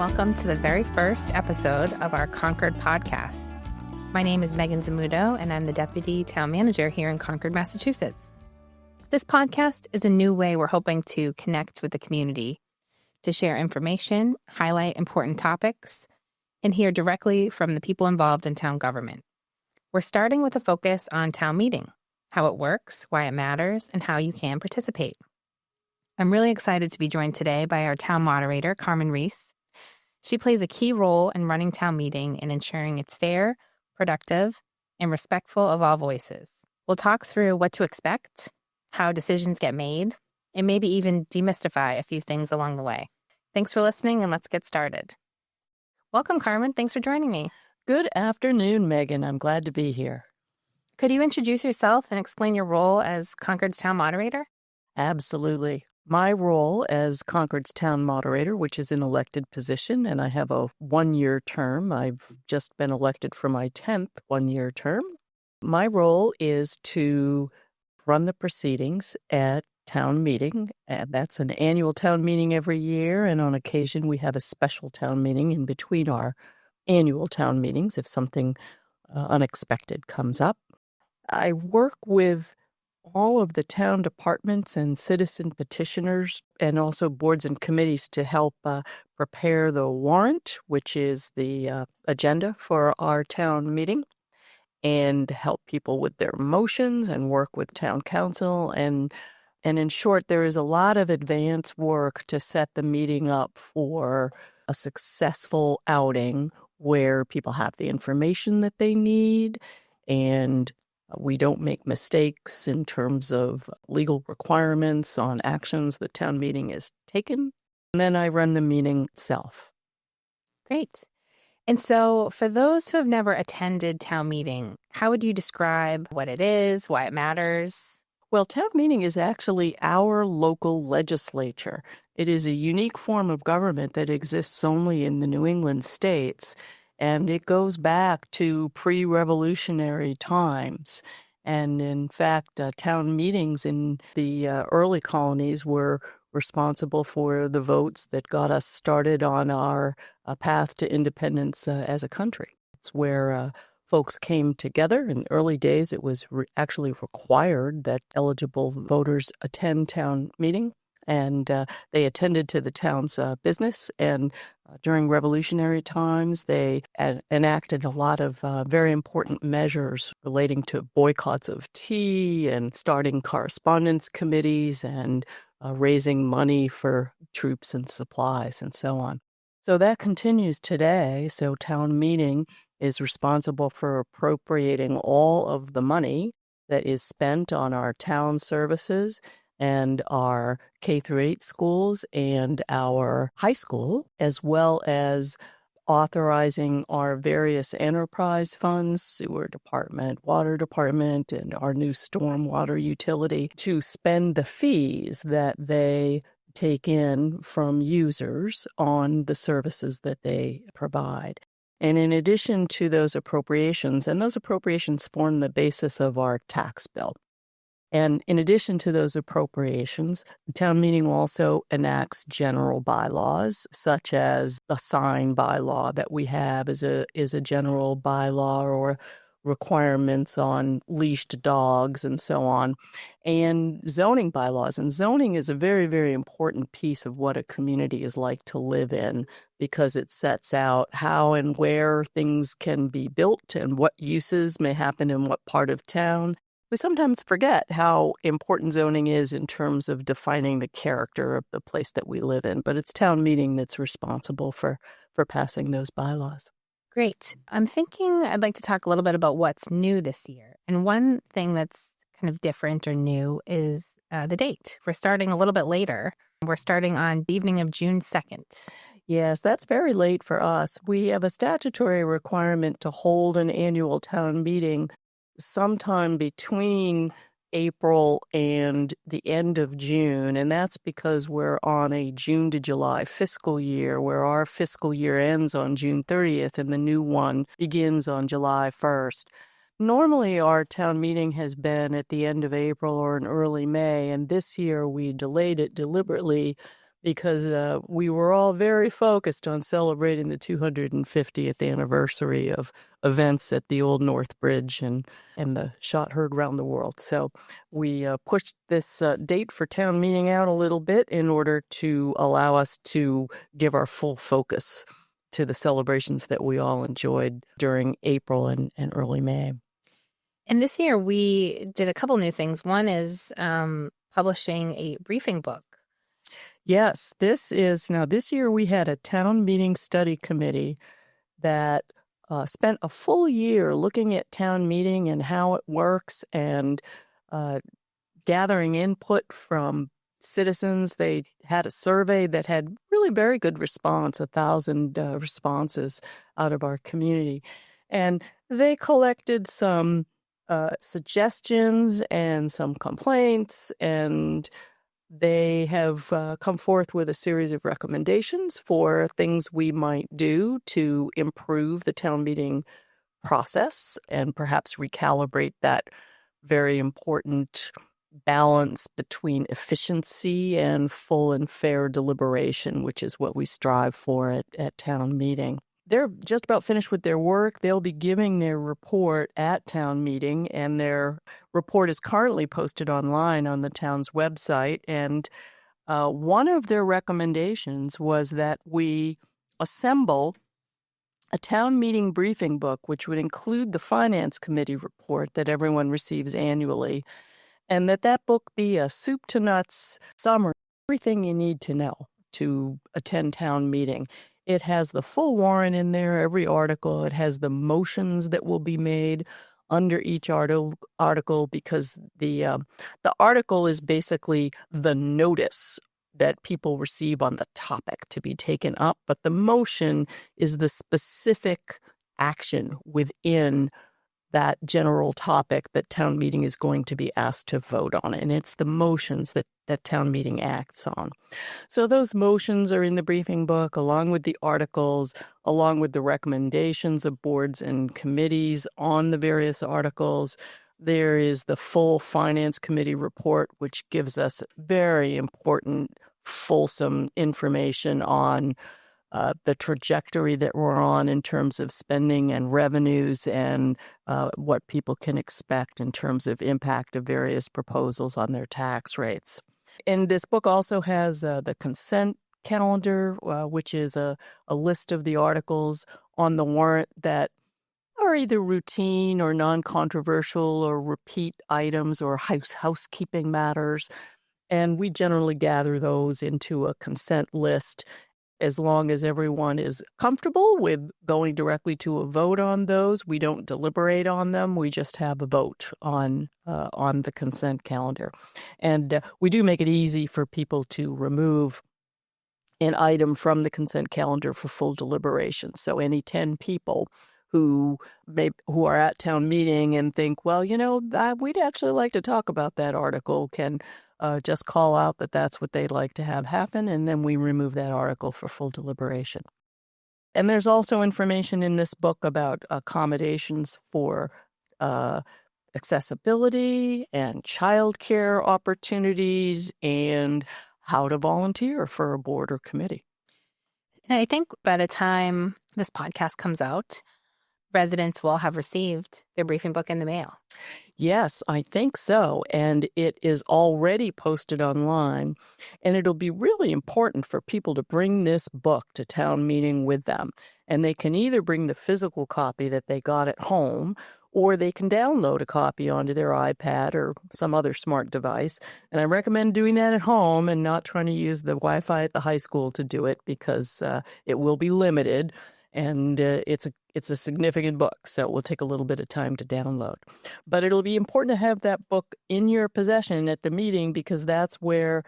welcome to the very first episode of our Concord podcast. My name is Megan Zammuto, and I'm the Deputy Town Manager here in Concord, Massachusetts. This podcast is a new way we're hoping to connect with the community, to share information, highlight important topics, and hear directly from the people involved in town government. We're starting with a focus on town meeting, how it works, why it matters, and how you can participate. I'm really excited to be joined today by our town moderator, Carmin Reiss. She plays a key role in running town meeting and ensuring it's fair, productive, and respectful of all voices. We'll talk through what to expect, how decisions get made, and maybe even demystify a few things along the way. Thanks for listening, and let's get started. Welcome, Carmin. Thanks for joining me. Good afternoon, Megan. I'm glad to be here. Could you introduce yourself and explain your role as Concord's town moderator? Absolutely. My role as Concord's town moderator, which is an elected position, and I have a one-year term. I've just been elected for my 10th one-year term. My role is to run the proceedings at town meeting. And that's an annual town meeting every year, and on occasion we have a special town meeting in between our annual town meetings if something unexpected comes up. I work with all of the town departments and citizen petitioners and also boards and committees to help prepare the warrant, which is the agenda for our town meeting, and help people with their motions and work with town council. And in short, there is a lot of advance work to set the meeting up for a successful outing where people have the information that they need and we don't make mistakes in terms of legal requirements on actions the town meeting is taken. And then I run the meeting itself. Great. And so for those who have never attended town meeting, how would you describe what it is, why it matters? Well, town meeting is actually our local legislature. It is a unique form of government that exists only in the New England states. And it goes back to pre-revolutionary times. And in fact, town meetings in the early colonies were responsible for the votes that got us started on our path to independence as a country. It's where folks came together. In the early days, it was actually required that eligible voters attend town meeting. And they attended to the town's business. And during revolutionary times, they enacted a lot of very important measures relating to boycotts of tea and starting correspondence committees and raising money for troops and supplies and so on. So that continues today. So town meeting is responsible for appropriating all of the money that is spent on our town services and our K-8 schools and our high school, as well as authorizing our various enterprise funds, sewer department, water department, and our new stormwater utility to spend the fees that they take in from users on the services that they provide. And in addition to those appropriations, and those appropriations form the basis of our tax bill. And in addition to those appropriations, the town meeting also enacts general bylaws, such as the sign bylaw that we have is a general bylaw, or requirements on leashed dogs and so on, and zoning bylaws. And zoning is a very, very important piece of what a community is like to live in, because it sets out how and where things can be built and what uses may happen in what part of town. We sometimes forget how important zoning is in terms of defining the character of the place that we live in, but it's town meeting that's responsible for passing those bylaws. Great. I'm thinking I'd like to talk a little bit about what's new this year. And one thing that's kind of different or new is the date. We're starting a little bit later. We're starting on the evening of June 2nd. Yes, that's very late for us. We have a statutory requirement to hold an annual town meeting sometime between April and the end of June, and that's because we're on a June to July fiscal year, where our fiscal year ends on June 30th and the new one begins on July 1st. Normally, our town meeting has been at the end of April or in early May, and this year we delayed it deliberately because we were all very focused on celebrating the 250th anniversary of events at the Old North Bridge and the shot heard around the world. So we pushed this date for town meeting out a little bit in order to allow us to give our full focus to the celebrations that we all enjoyed during April and early May. And this year we did a couple new things. One is publishing a briefing book. Yes, this year we had a town meeting study committee that spent a full year looking at town meeting and how it works and gathering input from citizens. They had a survey that had really very good response, 1,000 responses out of our community. And they collected some suggestions and some complaints, and they have come forth with a series of recommendations for things we might do to improve the town meeting process and perhaps recalibrate that very important balance between efficiency and full and fair deliberation, which is what we strive for at town meeting. They're just about finished with their work. They'll be giving their report at town meeting, and their report is currently posted online on the town's website. And one of their recommendations was that we assemble a town meeting briefing book, which would include the Finance Committee report that everyone receives annually, and that book be a soup to nuts summary of everything you need to know to attend town meeting. It has the full warrant in there, every article. It has the motions that will be made under each article, because the article is basically the notice that people receive on the topic to be taken up, but the motion is the specific action within that general topic that town meeting is going to be asked to vote on. And it's the motions that town meeting acts on. So those motions are in the briefing book, along with the articles, along with the recommendations of boards and committees on the various articles. There is the full Finance Committee report, which gives us very important, fulsome information on the trajectory that we're on in terms of spending and revenues, and what people can expect in terms of impact of various proposals on their tax rates. And this book also has the consent calendar, which is a list of the articles on the warrant that are either routine or non-controversial or repeat items or housekeeping matters. And we generally gather those into a consent list. As long as everyone is comfortable with going directly to a vote on those, we don't deliberate on them. We just have a vote on the consent calendar. And we do make it easy for people to remove an item from the consent calendar for full deliberation. So any 10 people who are at town meeting and think, well, we'd actually like to talk about that article, can just call out that that's what they'd like to have happen, and then we remove that article for full deliberation. And there's also information in this book about accommodations for accessibility and childcare opportunities and how to volunteer for a board or committee. And I think by the time this podcast comes out, residents will have received their briefing book in the mail. Yes, I think so. And it is already posted online. And it'll be really important for people to bring this book to town meeting with them. And they can either bring the physical copy that they got at home, or they can download a copy onto their iPad or some other smart device. And I recommend doing that at home and not trying to use the Wi-Fi at the high school to do it, because it will be limited. And it's a significant book, so it will take a little bit of time to download. But it'll be important to have that book in your possession at the meeting, because that's where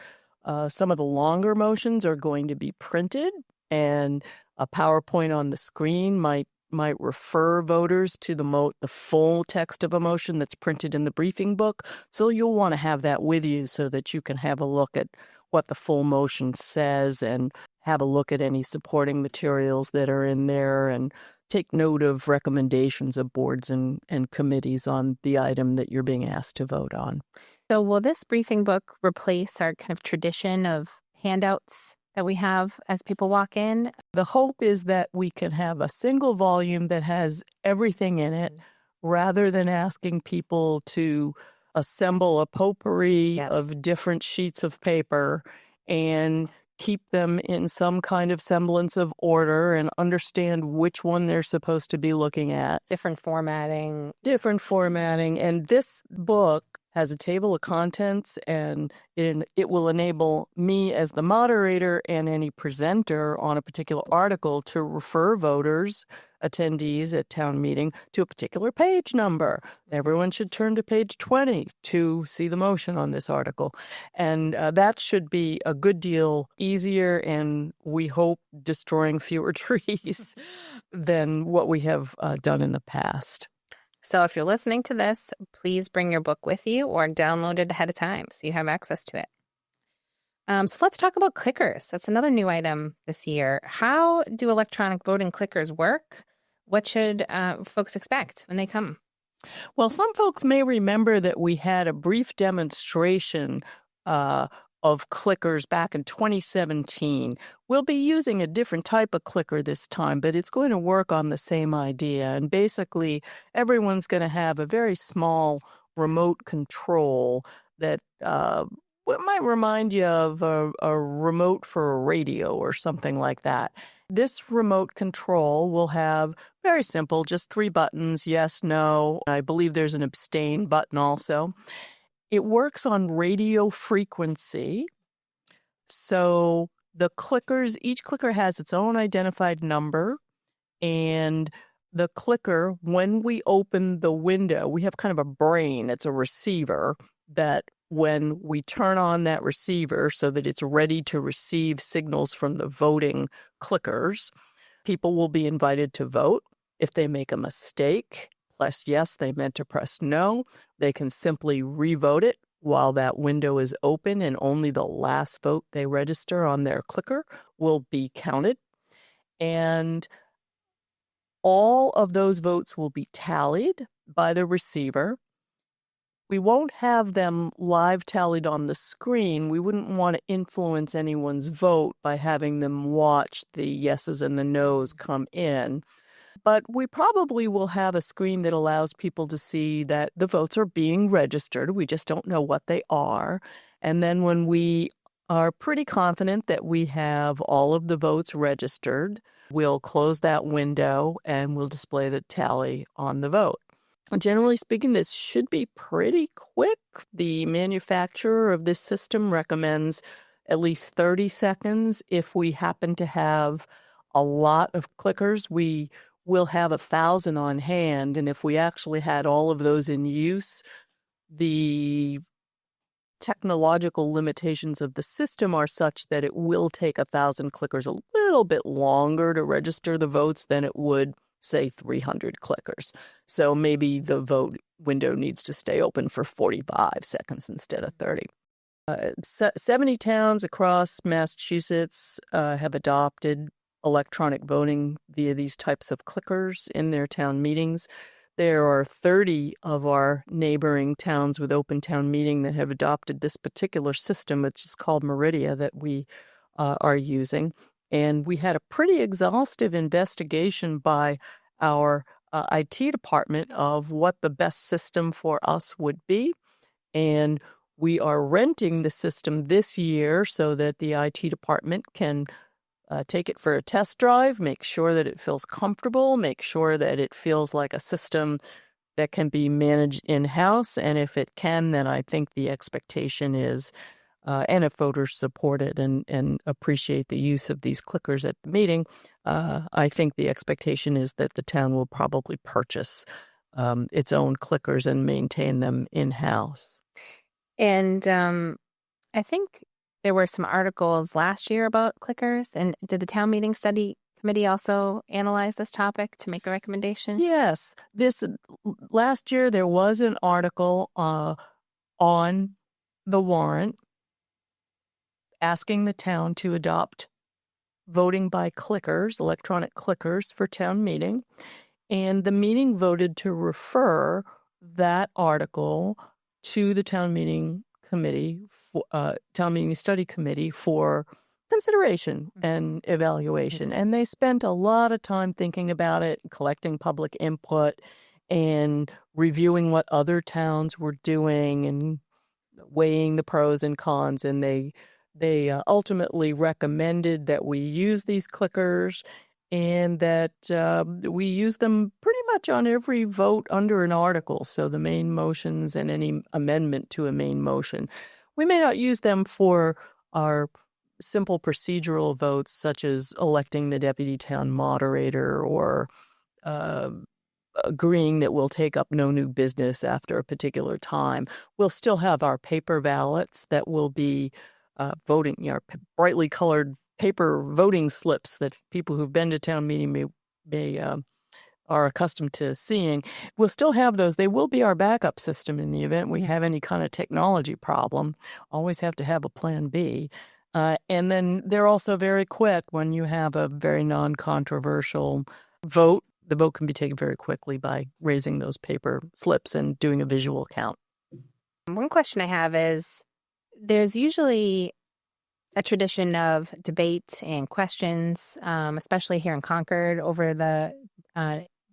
some of the longer motions are going to be printed, and a PowerPoint on the screen might refer voters to the full text of a motion that's printed in the briefing book. So you'll want to have that with you so that you can have a look at what the full motion says and have a look at any supporting materials that are in there, and take note of recommendations of boards and committees on the item that you're being asked to vote on. So will this briefing book replace our kind of tradition of handouts that we have as people walk in? The hope is that we can have a single volume that has everything in it rather than asking people to assemble a potpourri of different sheets of paper and keep them in some kind of semblance of order and understand which one they're supposed to be looking at. Different formatting. And this book has a table of contents, and it will enable me as the moderator and any presenter on a particular article to refer voters, attendees at town meeting, to a particular page number. Everyone should turn to page 20 to see the motion on this article. And that should be a good deal easier, and we hope destroying fewer trees than what we have done in the past. So if you're listening to this, please bring your book with you or download it ahead of time so you have access to it. So let's talk about clickers. That's another new item this year. How do electronic voting clickers work? What should folks expect when they come? Well, some folks may remember that we had a brief demonstration of clickers back in 2017. We'll be using a different type of clicker this time, but it's going to work on the same idea. And basically, everyone's going to have a very small remote control that might remind you of a remote for a radio or something like that. This remote control will have very simple, just 3 buttons, yes, no. I believe there's an abstain button also. It works on radio frequency. So the clickers, each clicker has its own identified number. And the clicker, when we open the window, we have kind of a brain. It's a receiver that when we turn on that receiver so that it's ready to receive signals from the voting clickers, people will be invited to vote. If they make a mistake, press yes, they meant to press no, they can simply revote it while that window is open, and only the last vote they register on their clicker will be counted. And all of those votes will be tallied by the receiver. We won't have them live tallied on the screen. We wouldn't want to influence anyone's vote by having them watch the yeses and the nos come in. But we probably will have a screen that allows people to see that the votes are being registered. We just don't know what they are. And then when we are pretty confident that we have all of the votes registered, we'll close that window and we'll display the tally on the vote. Generally speaking, this should be pretty quick. The manufacturer of this system recommends at least 30 seconds. If we happen to have a lot of clickers, we will have 1,000 on hand. And if we actually had all of those in use, the technological limitations of the system are such that it will take 1,000 clickers a little bit longer to register the votes than it would, say, 300 clickers. So maybe the vote window needs to stay open for 45 seconds instead of 30. 70 towns across Massachusetts have adopted electronic voting via these types of clickers in their town meetings. There are 30 of our neighboring towns with open town meeting that have adopted this particular system, which is called Meridia, that we are using. And we had a pretty exhaustive investigation by our IT department of what the best system for us would be. And we are renting the system this year so that the IT department can take it for a test drive, make sure that it feels comfortable, make sure that it feels like a system that can be managed in-house. And if it can, then I think the expectation is, and if voters support it and appreciate the use of these clickers at the meeting, I think the expectation is that the town will probably purchase its own clickers and maintain them in-house. And I think there were some articles last year about clickers. And did the town meeting study committee also analyze this topic to make a recommendation? Yes. Last year there was an article on the warrant asking the town to adopt voting by clickers, electronic clickers for town meeting. And the meeting voted to refer that article to the town meeting committee, town meeting study committee for consideration and evaluation. And they spent a lot of time thinking about it, collecting public input, and reviewing what other towns were doing and weighing the pros and cons. And they ultimately recommended that we use these clickers and that we use them pretty much on every vote under an article. So the main motions and any amendment to a main motion. We may not use them for our simple procedural votes, such as electing the deputy town moderator or agreeing that we'll take up no new business after a particular time. We'll still have our paper ballots that will be voting, our brightly colored paper voting slips that people who've been to town meeting may are accustomed to seeing. We'll still have those. They will be our backup system in the event we have any kind of technology problem. Always have to have a plan B. And then they're also very quick when you have a very non-controversial vote. The vote can be taken very quickly by raising those paper slips and doing a visual count. One question I have is, there's usually a tradition of debate and questions, especially here in Concord over the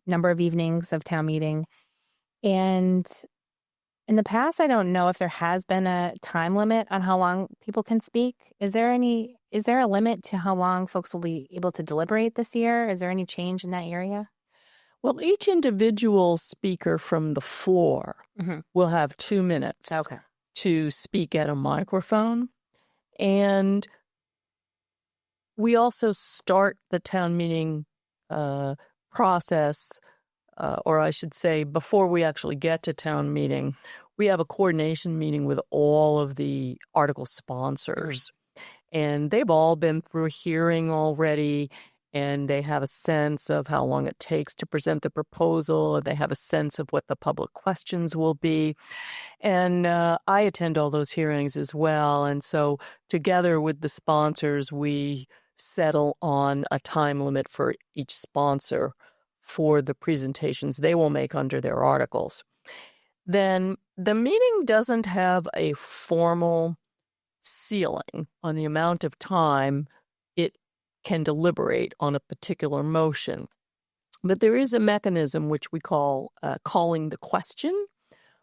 number of evenings of town meeting. And in the past, I don't know if there has been a time limit on how long people can speak. Is there a limit to how long folks will be able to deliberate this year? Is there any change in that area? Well, each individual speaker from the floor will have 2 minutes to speak at a microphone. And we also start the town meeting process, or I should say, before we actually get to town meeting, we have a coordination meeting with all of the article sponsors. And they've all been through a hearing already, and they have a sense of how long it takes to present the proposal. They have a sense of what the public questions will be. And I attend all those hearings as well. And so together with the sponsors, we settle on a time limit for each sponsor for the presentations they will make under their articles. Then the meeting doesn't have a formal ceiling on the amount of time it can deliberate on a particular motion. But there is a mechanism which we call calling the question,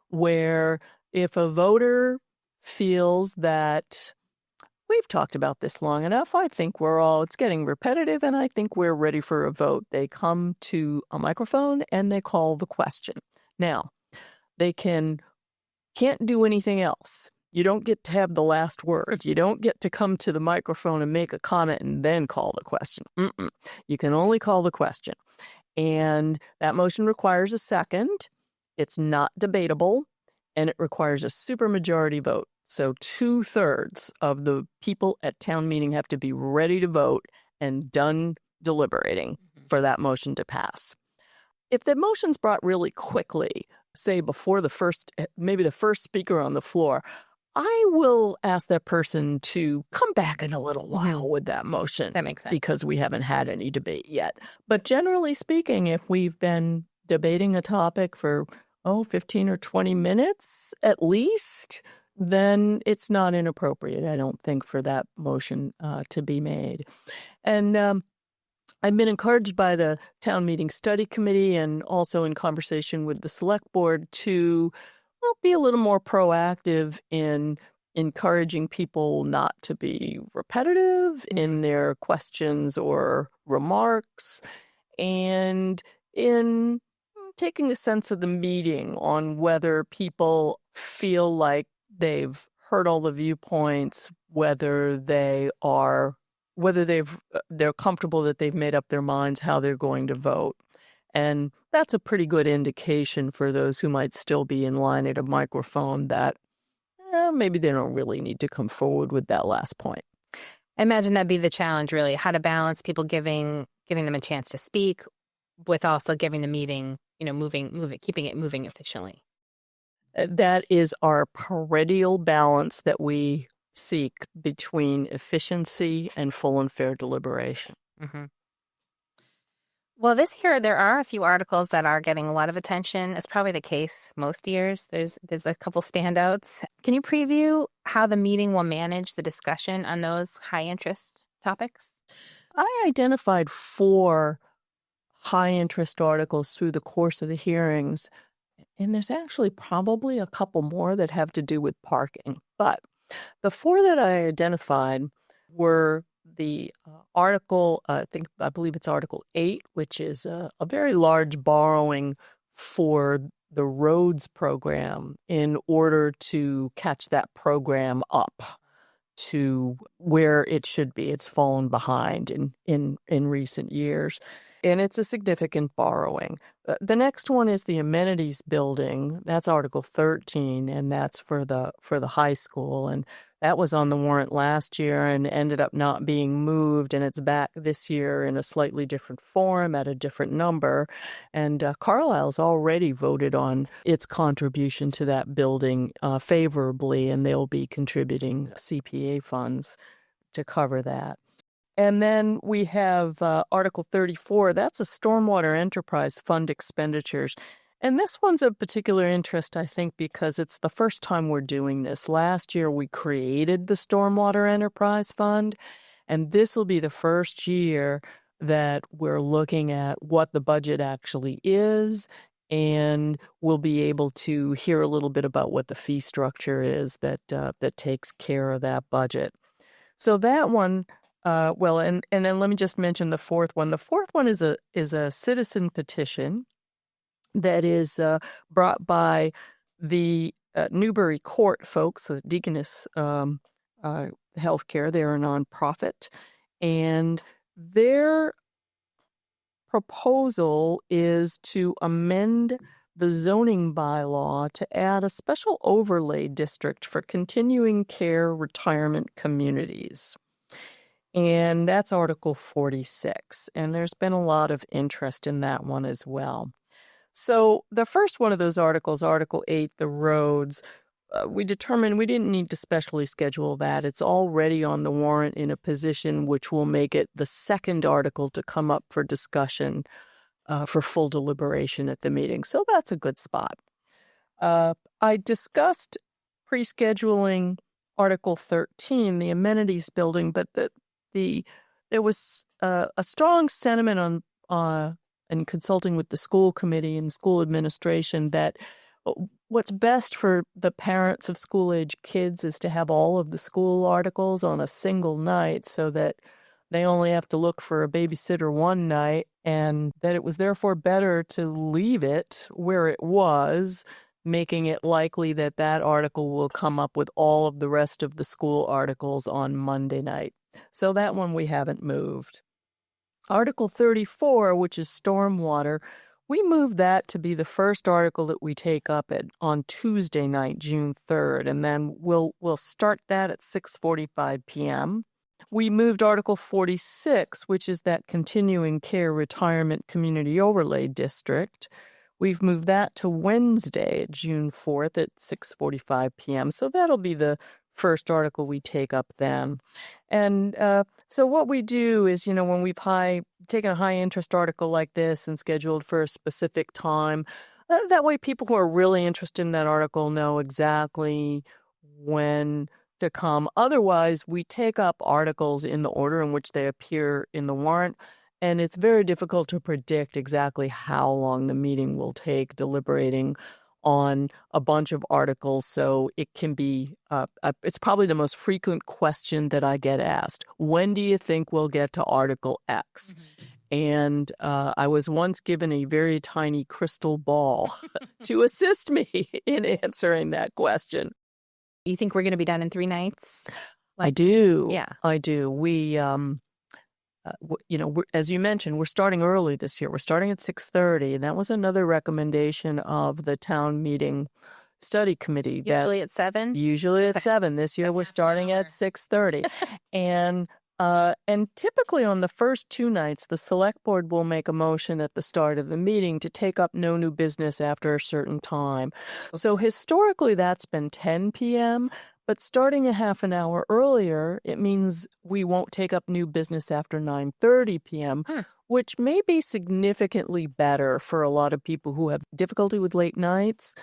where if a voter feels that we've talked about this long enough, I think it's getting repetitive, and I think we're ready for a vote, they come to a microphone and they call the question. Now, they can't do anything else. You don't get to have the last word. You don't get to come to the microphone and make a comment and then call the question. You can only call the question. And that motion requires a second. It's not debatable, and it requires a supermajority vote. So 2/3 of the people at town meeting have to be ready to vote and done deliberating for that motion to pass. If the motion's brought really quickly, say before maybe the first speaker on the floor, I will ask that person to come back in a little while with that motion. That makes sense. Because we haven't had any debate yet. But generally speaking, if we've been debating a topic for, 15 or 20 minutes at least, then it's not inappropriate, I don't think, for that motion to be made. And I've been encouraged by the town meeting study committee and also in conversation with the select board to be a little more proactive in encouraging people not to be repetitive in their questions or remarks, and in taking a sense of the meeting on whether people feel like they've heard all the viewpoints, whether they're comfortable that they've made up their minds how they're going to vote. And that's a pretty good indication for those who might still be in line at a microphone that maybe they don't really need to come forward with that last point. I imagine that'd be the challenge, really, how to balance people giving them a chance to speak with also giving the meeting, keeping it moving efficiently. That is our perennial balance that we seek between efficiency and full and fair deliberation. Well, this year there are a few articles that are getting a lot of attention. It's probably the case most years. There's a couple standouts. Can you preview how the meeting will manage the discussion on those high interest topics? I identified 4 high-interest articles through the course of the hearings, and there's actually probably a couple more that have to do with parking. But the 4 that I identified were the article, I believe it's Article 8, which is a very large borrowing for the roads program in order to catch that program up to where it should be. It's fallen behind in recent years, and it's a significant borrowing. The next one is the amenities building. That's Article 13, and that's for the high school. And that was on the warrant last year and ended up not being moved, and it's back this year in a slightly different form at a different number. And Carlisle's already voted on its contribution to that building favorably, and they'll be contributing CPA funds to cover that. And then we have Article 34. That's a stormwater enterprise fund expenditures. And this one's of particular interest, I think, because it's the first time we're doing this. Last year, we created the Stormwater Enterprise Fund, and this will be the first year that we're looking at what the budget actually is, and we'll be able to hear a little bit about what the fee structure is that takes care of that budget. So that one, and then let me just mention the fourth one. The fourth one is a citizen petition that is brought by the Newbury Court folks, Deaconess Healthcare. They're a nonprofit, and their proposal is to amend the zoning bylaw to add a special overlay district for continuing care retirement communities. And that's Article 46, and there's been a lot of interest in that one as well. So the first one of those articles, Article 8, the roads, we determined we didn't need to specially schedule that. It's already on the warrant in a position which will make it the second article to come up for discussion for full deliberation at the meeting. So that's a good spot. I discussed pre-scheduling Article 13, the amenities building, but there was a strong sentiment on and consulting with the school committee and school administration that what's best for the parents of school-age kids is to have all of the school articles on a single night so that they only have to look for a babysitter one night, and that it was therefore better to leave it where it was, making it likely that that article will come up with all of the rest of the school articles on Monday night. So that one we haven't moved. Article 34, which is stormwater, we moved that to be the first article that we take up on Tuesday night, June 3rd, and then we'll start that at 6:45 p.m. We moved Article 46, which is that continuing care retirement community overlay district. We've moved that to Wednesday, June 4th at 6:45 p.m., so that'll be the first article we take up then. And so what we do is, when we've taken a high-interest article like this and scheduled for a specific time, that way people who are really interested in that article know exactly when to come. Otherwise, we take up articles in the order in which they appear in the warrant, and it's very difficult to predict exactly how long the meeting will take deliberating on a bunch of articles, so it can be, it's probably the most frequent question that I get asked. When do you think we'll get to Article X? Mm-hmm. And I was once given a very tiny crystal ball to assist me in answering that question. You think we're going to be done in 3 nights? I do. Yeah. I do. We, as you mentioned, we're starting early this year. We're starting at 6:30, and that was another recommendation of the town meeting study committee. Usually at 7? Usually at 7. This year we're starting at 6:30. And typically on the first 2 nights, the select board will make a motion at the start of the meeting to take up no new business after a certain time. Okay. So historically that's been 10 p.m., but starting a half an hour earlier, it means we won't take up new business after 9:30 p.m., which may be significantly better for a lot of people who have difficulty with late nights,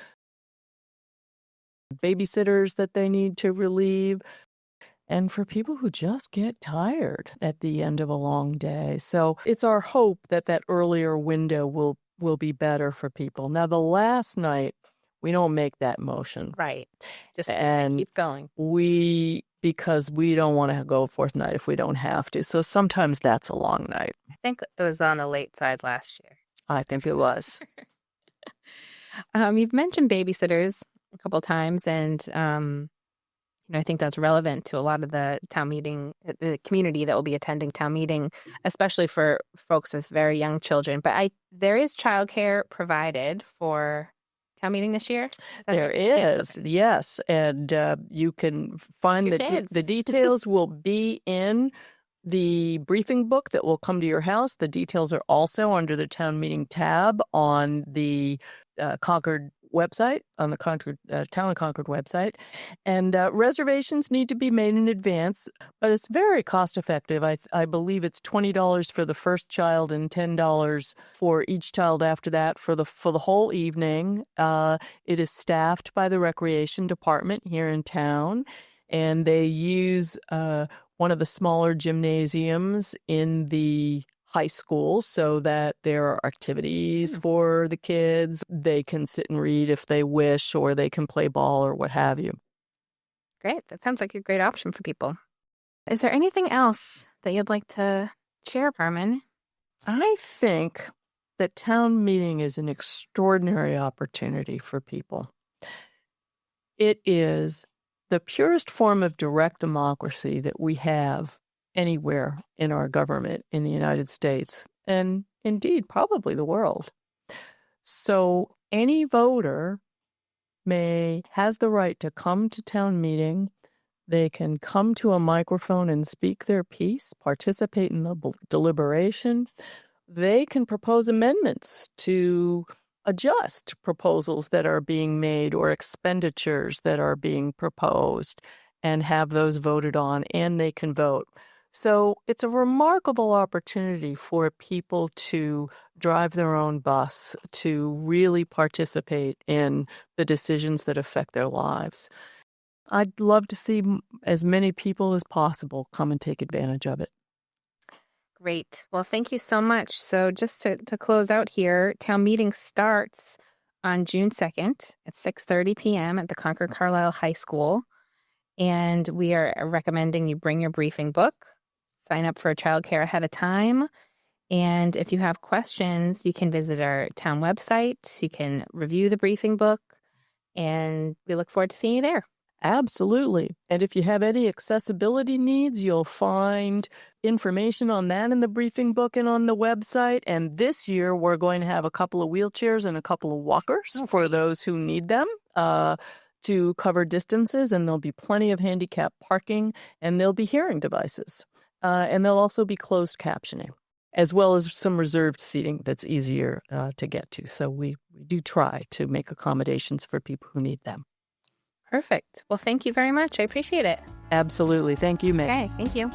babysitters that they need to relieve. and for people who just get tired at the end of a long day. So it's our hope that that earlier window will be better for people. Now, the last night, we don't make that motion. Right. Just And keep going. because we don't want to go fourth night if we don't have to. So sometimes that's a long night. I think it was on the late side last year. I think it was. You've mentioned babysitters a couple times, and I think that's relevant to a lot of the town meeting, the community that will be attending town meeting, especially for folks with very young children. But there is childcare provided for town meeting this year? There is, yes. And you can find the details will be in the briefing book that will come to your house. The details are also under the town meeting tab on the Concord website, on the Town of Concord website. And reservations need to be made in advance, but it's very cost effective. I believe it's $20 for the first child and $10 for each child after that for the whole evening. It is staffed by the recreation department here in town, and they use one of the smaller gymnasiums in the high school so that there are activities for the kids. They can sit and read if they wish, or they can play ball or what have you. Great. That sounds like a great option for people. Is there anything else that you'd like to share, Carmin? I think that town meeting is an extraordinary opportunity for people. It is the purest form of direct democracy that we have anywhere in our government in the United States, and indeed probably the world. So any voter has the right to come to town meeting. They can come to a microphone and speak their piece, participate in the deliberation. They can propose amendments to adjust proposals that are being made or expenditures that are being proposed and have those voted on, and they can vote. So it's a remarkable opportunity for people to drive their own bus, to really participate in the decisions that affect their lives. I'd love to see as many people as possible come and take advantage of it. Great. Well, thank you so much. So just to close out here, town meeting starts on June 2nd at 6:30 p.m. at the Concord Carlisle High School. And we are recommending you bring your briefing book, sign up for childcare ahead of time. And if you have questions, you can visit our town website. You can review the briefing book, and we look forward to seeing you there. Absolutely. And if you have any accessibility needs, you'll find information on that in the briefing book and on the website. And this year, we're going to have a couple of wheelchairs and a couple of walkers for those who need them to cover distances. And there'll be plenty of handicap parking, and there'll be hearing devices. And there'll also be closed captioning, as well as some reserved seating that's easier to get to. So we do try to make accommodations for people who need them. Perfect. Well, thank you very much. I appreciate it. Absolutely. Thank you, Meg. Okay, thank you.